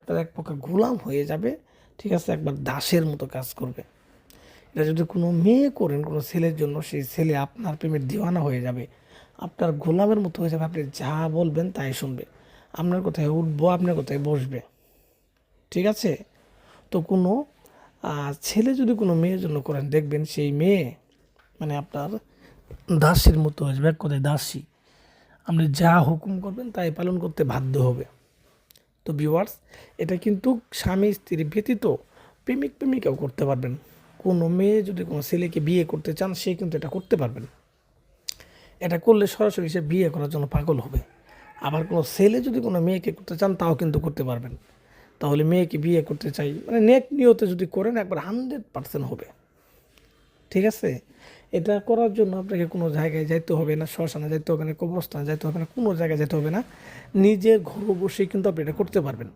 তার এক প্রকার গোলাম হয়ে যাবে, ঠিক আছে, একবার দাসের মতো কাজ করবে। এটা যদি কোনো মেয়ে করেন কোনো ছেলের জন্য, সেই ছেলে আপনার প্রেমের দিওয়ানা হয়ে যাবে, আপনার গোলামের মতো হয়ে যাবে, আপনি যা বলবেন তাই শুনবে, আপনার কোথায় উঠবো আপনার কোথায় বসবে, ঠিক আছে। তো কোনো ছেলে যদি কোনো মেয়ের জন্য করেন, দেখবেন সেই মেয়ে মানে আপনার দাসীর মতো হয়ে যাবে, এক কথায় দাসী, আপনি যা হুকুম করবেন তাই পালন করতে বাধ্য হবে। তো ভিউয়ার্স, এটা কিন্তু স্বামী স্ত্রী ব্যতীত প্রেমিক প্রেমিকাও করতে পারবেন। কোনো মেয়ে যদি কোনো ছেলেকে বিয়ে করতে চান, সে কিন্তু এটা করতে পারবেন। এটা করলে সরাসরি সে বিয়ে করার জন্য পাগল হবে। আবার কোনো ছেলে যদি কোনো মেয়েকে করতে চান, তাও কিন্তু করতে পারবেন। তাহলে মেয়েকে বিয়ে করতে চাই মানে নেক নিয়তে যদি করেন, একবার 100% হবে, ঠিক আছে। এটা করার জন্য আপনাকে কোনো জায়গায় যাইতে হবে না, শ্মশানে যাইতে হবে না, কবরস্থানে যাইতে হবে না, কোনো জায়গায় যেতে হবে না, নিজের ঘরে বসেই কিন্তু আপনি এটা করতে পারবেন।